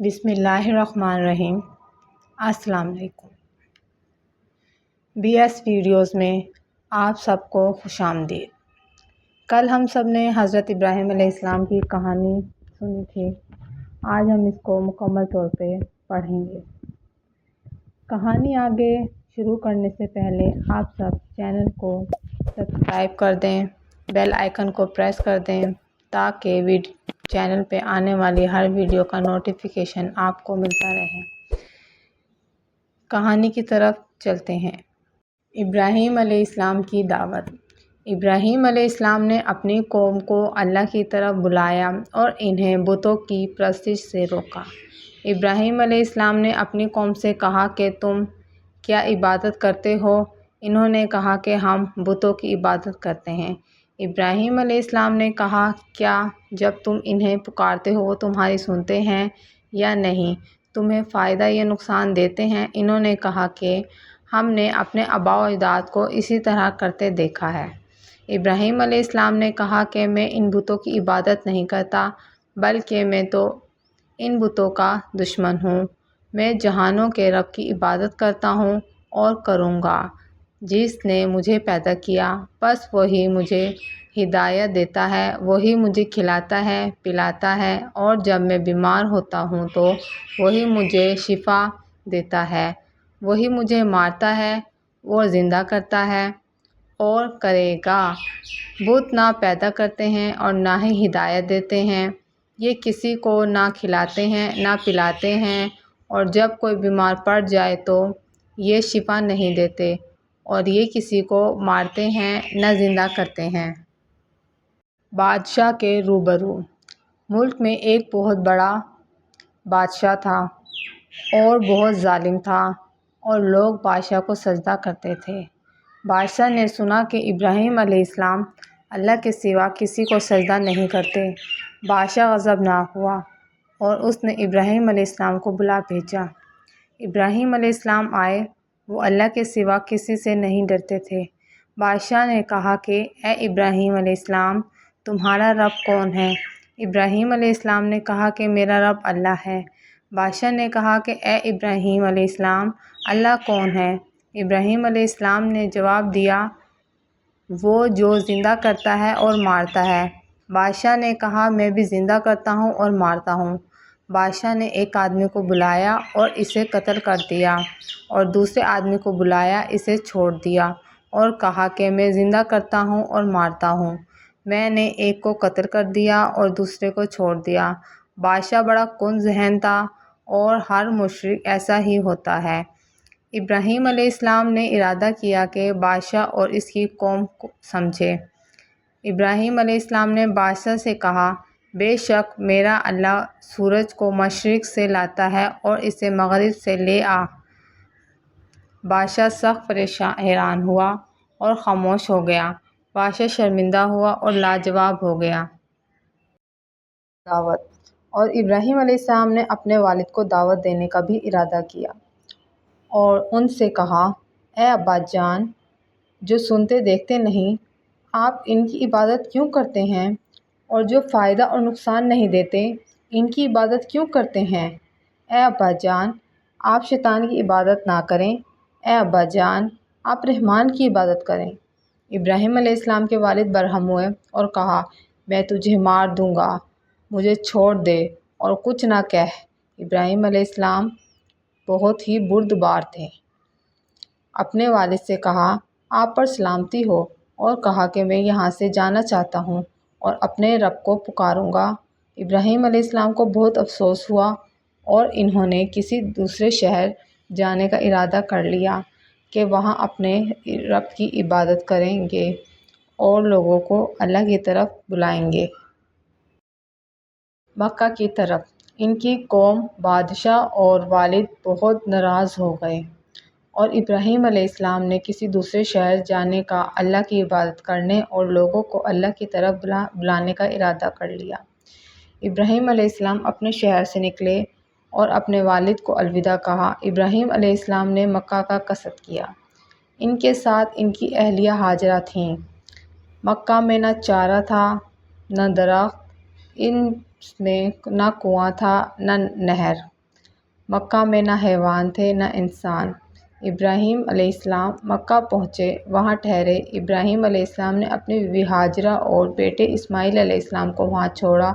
بسم اللہ الرحمن الرحیم۔ السلام علیکم۔ بی ایس ویڈیوز میں آپ سب کو خوش آمدید۔ کل ہم سب نے حضرت ابراہیم علیہ السلام کی کہانی سنی تھی۔ آج ہم اس کو مکمل طور پہ پڑھیں گے۔ کہانی آگے شروع کرنے سے پہلے آپ سب چینل کو سبسکرائب کر دیں، بیل آئیکن کو پریس کر دیں تاکہ چینل پہ آنے والی ہر ویڈیو کا نوٹیفیکیشن آپ کو ملتا رہے۔ کہانی کی طرف چلتے ہیں۔ ابراہیم علیہ السلام کی دعوت۔ ابراہیم علیہ السلام نے اپنی قوم کو اللہ کی طرف بلایا اور انہیں بتوں کی پرستش سے روکا۔ ابراہیم علیہ السلام نے اپنی قوم سے کہا کہ تم کیا عبادت کرتے ہو؟ انہوں نے کہا کہ ہم بتوں کی عبادت کرتے ہیں۔ ابراہیم علیہ السلام نے کہا کیا جب تم انہیں پکارتے ہو وہ تمہاری سنتے ہیں یا نہیں؟ تمہیں فائدہ یا نقصان دیتے ہیں؟ انہوں نے کہا کہ ہم نے اپنے آباء و اجداد کو اسی طرح کرتے دیکھا ہے۔ ابراہیم علیہ السلام نے کہا کہ میں ان بتوں کی عبادت نہیں کرتا بلکہ میں تو ان بتوں کا دشمن ہوں۔ میں جہانوں کے رب کی عبادت کرتا ہوں اور کروں گا جس نے مجھے پیدا کیا، بس وہی مجھے ہدایت دیتا ہے، وہی مجھے کھلاتا ہے پلاتا ہے، اور جب میں بیمار ہوتا ہوں تو وہی مجھے شفا دیتا ہے، وہی مجھے مارتا ہے اور زندہ کرتا ہے اور کرے گا۔ بت نہ پیدا کرتے ہیں اور نہ ہی ہدایت دیتے ہیں، یہ کسی کو نہ کھلاتے ہیں نہ پلاتے ہیں، اور جب کوئی بیمار پڑ جائے تو یہ شفا نہیں دیتے، اور یہ کسی کو مارتے ہیں نہ زندہ کرتے ہیں۔ بادشاہ کے روبرو۔ ملک میں ایک بہت بڑا بادشاہ تھا اور بہت ظالم تھا، اور لوگ بادشاہ کو سجدہ کرتے تھے۔ بادشاہ نے سنا کہ ابراہیم علیہ السلام اللہ کے سوا کسی کو سجدہ نہیں کرتے۔ بادشاہ غضبناک ہوا اور اس نے ابراہیم علیہ السلام کو بلا بھیجا۔ ابراہیم علیہ السلام آئے، وہ اللہ کے سوا کسی سے نہیں ڈرتے تھے۔ بادشاہ نے کہا کہ اے ابراہیم علیہ السلام، تمہارا رب کون ہے؟ ابراہیم علیہ السلام نے کہا کہ میرا رب اللہ ہے۔ بادشاہ نے کہا کہ اے ابراہیم علیہ السلام، اللہ کون ہے؟ ابراہیم علیہ السلام نے جواب دیا، وہ جو زندہ کرتا ہے اور مارتا ہے۔ بادشاہ نے کہا میں بھی زندہ کرتا ہوں اور مارتا ہوں۔ بادشاہ نے ایک آدمی کو بلایا اور اسے قتل کر دیا، اور دوسرے آدمی کو بلایا، اسے چھوڑ دیا اور کہا کہ میں زندہ کرتا ہوں اور مارتا ہوں۔ میں نے ایک کو قتل کر دیا اور دوسرے کو چھوڑ دیا۔ بادشاہ بڑا کن ذہن تھا اور ہر مشرک ایسا ہی ہوتا ہے۔ ابراہیم علیہ السلام نے ارادہ کیا کہ بادشاہ اور اس کی قوم سمجھے۔ ابراہیم علیہ السلام نے بادشاہ سے کہا بے شک میرا اللہ سورج کو مشرق سے لاتا ہے اور اسے مغرب سے لے آ۔ بادشاہ سخت حیران ہوا اور خاموش ہو گیا۔ بادشاہ شرمندہ ہوا اور لاجواب ہو گیا۔ دعوت۔ اور ابراہیم علیہ السلام نے اپنے والد کو دعوت دینے کا بھی ارادہ کیا اور ان سے کہا اے ابا جان، جو سنتے دیکھتے نہیں، آپ ان کی عبادت کیوں کرتے ہیں؟ اور جو فائدہ اور نقصان نہیں دیتے، ان کی عبادت کیوں کرتے ہیں؟ اے ابا جان، آپ شیطان کی عبادت نہ کریں، اے ابا جان، آپ رحمان کی عبادت کریں۔ ابراہیم علیہ السلام کے والد برہم ہوئے اور کہا میں تجھے مار دوں گا، مجھے چھوڑ دے اور کچھ نہ کہہ۔ ابراہیم علیہ السلام بہت ہی بردبار تھے۔ اپنے والد سے کہا آپ پر سلامتی ہو، اور کہا کہ میں یہاں سے جانا چاہتا ہوں اور اپنے رب کو پکاروں گا۔ ابراہیم علیہ السلام کو بہت افسوس ہوا اور انہوں نے کسی دوسرے شہر جانے کا ارادہ کر لیا کہ وہاں اپنے رب کی عبادت کریں گے اور لوگوں کو اللہ کی طرف بلائیں گے۔ مکہ کی طرف۔ ان کی قوم، بادشاہ اور والد بہت ناراض ہو گئے اور ابراہیم علیہ السلام نے کسی دوسرے شہر جانے کا، اللہ کی عبادت کرنے اور لوگوں کو اللہ کی طرف بلانے کا ارادہ کر لیا۔ ابراہیم علیہ السلام اپنے شہر سے نکلے اور اپنے والد کو الوداع کہا۔ ابراہیم علیہ السلام نے مکہ کا قصد کیا۔ ان کے ساتھ ان کی اہلیہ ہاجرہ تھیں۔ مکہ میں نہ چارہ تھا نہ درخت، ان میں نہ کنواں تھا نہ نہر، مکہ میں نہ حیوان تھے نہ انسان۔ ابراہیم علیہ السلام مکہ پہنچے، وہاں ٹھہرے۔ ابراہیم علیہ السلام نے اپنی بیوی ہاجرہ اور بیٹے اسماعیل علیہ السلام کو وہاں چھوڑا،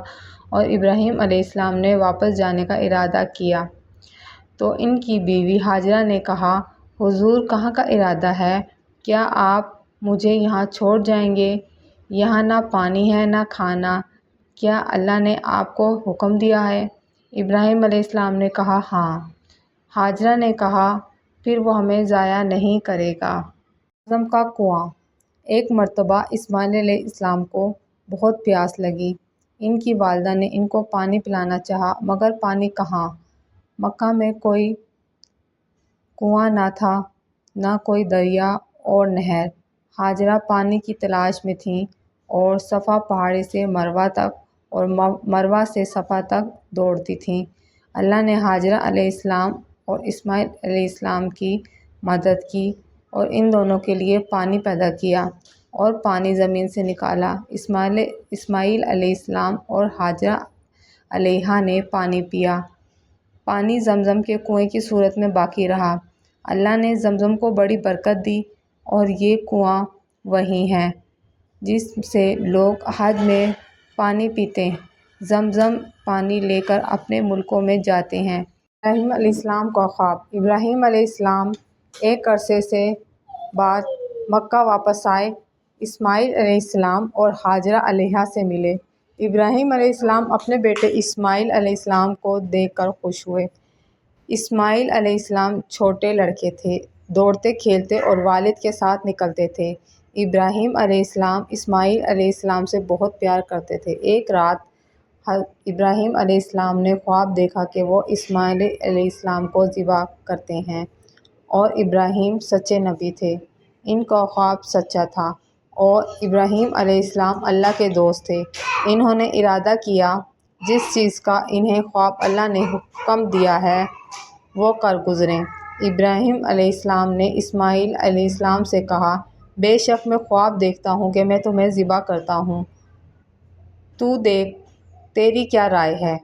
اور ابراہیم علیہ السلام نے واپس جانے کا ارادہ کیا تو ان کی بیوی ہاجرہ نے کہا، حضور کہاں کا ارادہ ہے؟ کیا آپ مجھے یہاں چھوڑ جائیں گے؟ یہاں نہ پانی ہے نہ کھانا، کیا اللہ نے آپ کو حکم دیا ہے؟ ابراہیم علیہ السلام نے کہا، ہاں۔ ہاجرہ نے کہا، پھر وہ ہمیں ضائع نہیں کرے گا۔ زمزم کا کنواں۔ ایک مرتبہ اسماعیل علیہ السلام کو بہت پیاس لگی۔ ان کی والدہ نے ان کو پانی پلانا چاہا، مگر پانی کہاں؟ مکہ میں کوئی کنواں نہ تھا، نہ کوئی دریا اور نہر۔ ہاجرہ پانی کی تلاش میں تھیں اور صفا پہاڑی سے مروہ تک اور مروہ سے صفا تک دوڑتی تھیں۔ اللہ نے ہاجرہ علیہ السلام اور اسماعیل علیہ السلام کی مدد کی اور ان دونوں کے لیے پانی پیدا کیا اور پانی زمین سے نکالا۔ اسماعیل علیہ السلام اور ہاجرہ علیہا نے پانی پیا۔ پانی زمزم کے کنویں کی صورت میں باقی رہا۔ اللہ نے زمزم کو بڑی برکت دی، اور یہ کنواں وہی ہے جس سے لوگ حج میں پانی پیتے، زمزم پانی لے کر اپنے ملکوں میں جاتے ہیں۔ ابراہیم علیہ السلام کا خواب۔ ابراہیم علیہ السلام ایک عرصے سے بعد مکہ واپس آئے۔ اسماعیل علیہ السلام اور ہاجرہ علیہا سے ملے۔ ابراہیم علیہ السلام اپنے بیٹے اسماعیل علیہ السلام کو دیکھ کر خوش ہوئے۔ اسماعیل علیہ السلام چھوٹے لڑکے تھے، دوڑتے کھیلتے اور والد کے ساتھ نکلتے تھے۔ ابراہیم علیہ السلام اسماعیل علیہ السلام سے بہت پیار کرتے تھے۔ ایک رات ابراہیم علیہ السلام نے خواب دیکھا کہ وہ اسماعیل علیہ السلام کو ذبح کرتے ہیں، اور ابراہیم سچے نبی تھے، ان کا خواب سچا تھا، اور ابراہیم علیہ السلام اللہ کے دوست تھے۔ انہوں نے ارادہ کیا جس چیز کا انہیں خواب اللہ نے حکم دیا ہے وہ کر گزریں۔ ابراہیم علیہ السلام نے اسماعیل علیہ السلام سے کہا، بے شک میں خواب دیکھتا ہوں کہ میں تمہیں ذبح کرتا ہوں، تو دیکھ تیری کیا رائے ہے؟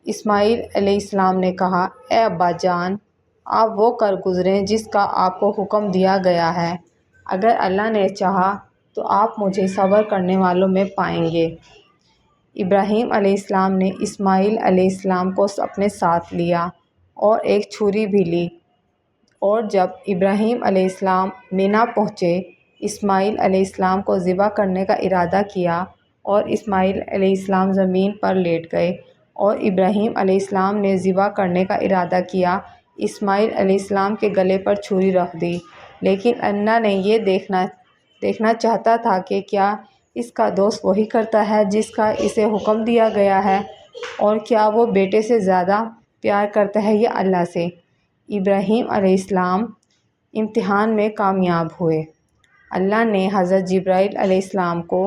اسماعیل علیہ السلام نے کہا، اے ابا جان، آپ وہ کر گزریں جس کا آپ کو حکم دیا گیا ہے۔ اگر اللہ نے چاہا تو آپ مجھے صبر کرنے والوں میں پائیں گے۔ ابراہیم علیہ السلام نے اسماعیل علیہ السلام کو اپنے ساتھ لیا اور ایک چھری بھی لی، اور جب ابراہیم علیہ السلام مینا پہنچے، اسماعیل علیہ السلام کو ذبح کرنے کا ارادہ کیا، اور اسماعیل علیہ السلام زمین پر لیٹ گئے، اور ابراہیم علیہ السلام نے ذبح کرنے کا ارادہ کیا۔ اسماعیل علیہ السلام کے گلے پر چھری رکھ دی، لیکن اللہ نے یہ دیکھنا چاہتا تھا کہ کیا اس کا دوست وہی کرتا ہے جس کا اسے حکم دیا گیا ہے، اور کیا وہ بیٹے سے زیادہ پیار کرتا ہے یا اللہ سے۔ ابراہیم علیہ السلام امتحان میں کامیاب ہوئے۔ اللہ نے حضرت جبرائیل علیہ السلام کو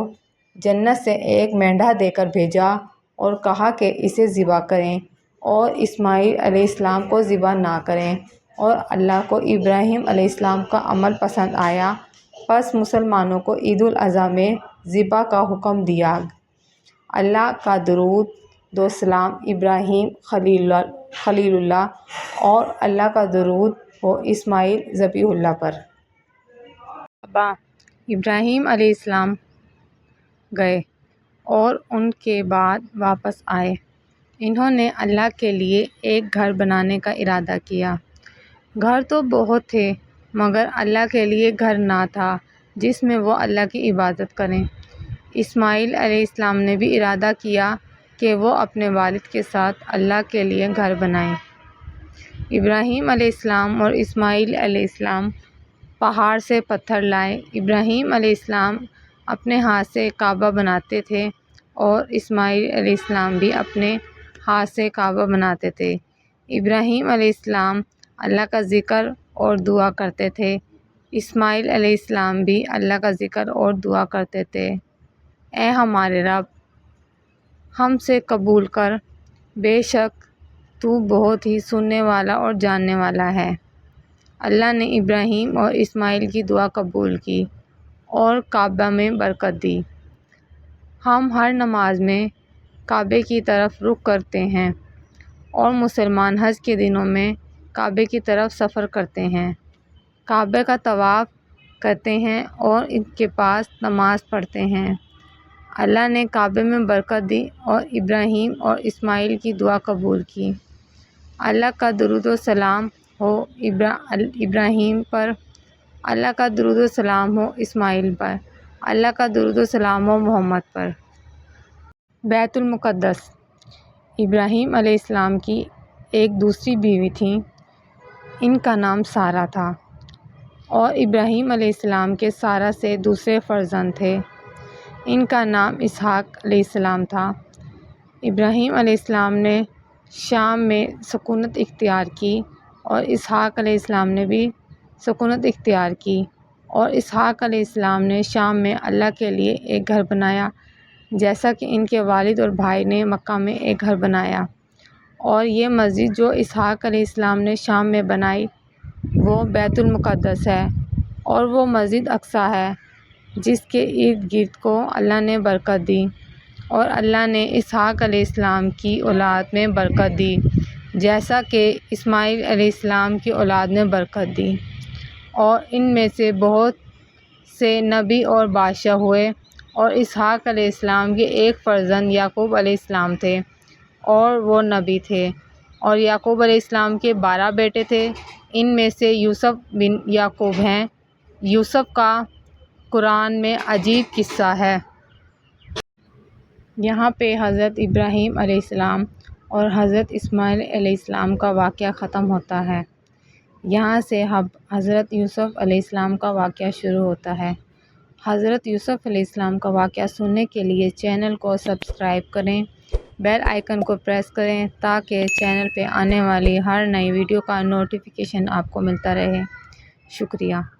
جنت سے ایک مینڈھا دے کر بھیجا اور کہا کہ اسے ذبح کریں، اور اسماعیل علیہ السلام کو ذبح نہ کریں، اور اللہ کو ابراہیم علیہ السلام کا عمل پسند آیا، پس مسلمانوں کو عید الاضحیٰ میں ذبح کا حکم دیا۔ اللہ کا درود و سلام ابراہیم خلیل اللہ اور اللہ کا درود ہو اسماعیل ذبیح اللہ پر۔ ابا ابراہیم علیہ السلام گئے اور ان کے بعد واپس آئے۔ انہوں نے اللہ کے لیے ایک گھر بنانے کا ارادہ کیا۔ گھر تو بہت تھے، مگر اللہ کے لیے گھر نہ تھا جس میں وہ اللہ کی عبادت کریں۔ اسماعیل علیہ السلام نے بھی ارادہ کیا کہ وہ اپنے والد کے ساتھ اللہ کے لیے گھر بنائیں۔ ابراہیم علیہ السلام اور اسماعیل علیہ السلام پہاڑ سے پتھر لائے۔ ابراہیم علیہ السلام اپنے ہاتھ سے کعبہ بناتے تھے، اور اسماعیل علیہ السلام بھی اپنے ہاتھ سے کعبہ بناتے تھے۔ ابراہیم علیہ السلام اللہ کا ذکر اور دعا کرتے تھے، اسماعیل علیہ السلام بھی اللہ کا ذکر اور دعا کرتے تھے۔ اے ہمارے رب، ہم سے قبول کر، بے شک تو بہت ہی سننے والا اور جاننے والا ہے۔ اللہ نے ابراہیم اور اسماعیل کی دعا قبول کی اور کعبہ میں برکت دی۔ ہم ہر نماز میں کعبے کی طرف رخ کرتے ہیں اور مسلمان حج کے دنوں میں کعبے کی طرف سفر کرتے ہیں، کعبے کا طواف کرتے ہیں اور ان کے پاس نماز پڑھتے ہیں۔ اللہ نے کعبے میں برکت دی اور ابراہیم اور اسماعیل کی دعا قبول کی۔ اللہ کا درود و سلام ہو ابراہیم پر، اللہ کا درود و سلام ہو اسماعیل پر، اللہ کا درود و سلام ہو محمد پر۔ بیت المقدس ابراہیم علیہ السلام کی ایک دوسری بیوی تھیں، ان کا نام سارہ تھا، اور ابراہیم علیہ السلام کے سارہ سے دوسرے فرزند تھے، ان کا نام اسحاق علیہ السلام تھا۔ ابراہیم علیہ السلام نے شام میں سکونت اختیار کی اور اسحاق علیہ السلام نے بھی سکونت اختیار کی، اور اسحاق علیہ السلام نے شام میں اللہ کے لیے ایک گھر بنایا، جیسا کہ ان کے والد اور بھائی نے مکہ میں ایک گھر بنایا۔ اور یہ مسجد جو اسحاق علیہ السلام نے شام میں بنائی وہ بیت المقدس ہے، اور وہ مسجد اقصیٰ ہے جس کے ارد گرد کو اللہ نے برکت دی، اور اللہ نے اسحاق علیہ السلام کی اولاد میں برکت دی، جیسا کہ اسماعیل علیہ السلام کی اولاد میں برکت دی، اور ان میں سے بہت سے نبی اور بادشاہ ہوئے۔ اور اسحاق علیہ السلام کے ایک فرزند یعقوب علیہ السلام تھے، اور وہ نبی تھے، اور یعقوب علیہ السلام کے 12 بیٹے تھے، ان میں سے یوسف بن یعقوب ہیں۔ یوسف کا قرآن میں عجیب قصہ ہے۔ یہاں پہ حضرت ابراہیم علیہ السلام اور حضرت اسماعیل علیہ السلام کا واقعہ ختم ہوتا ہے، یہاں سے حضرت یوسف علیہ السلام کا واقعہ شروع ہوتا ہے۔ حضرت یوسف علیہ السلام کا واقعہ سننے کے لیے چینل کو سبسکرائب کریں، بیل آئیکن کو پریس کریں تاکہ چینل پہ آنے والی ہر نئی ویڈیو کا نوٹیفیکیشن آپ کو ملتا رہے۔ شکریہ۔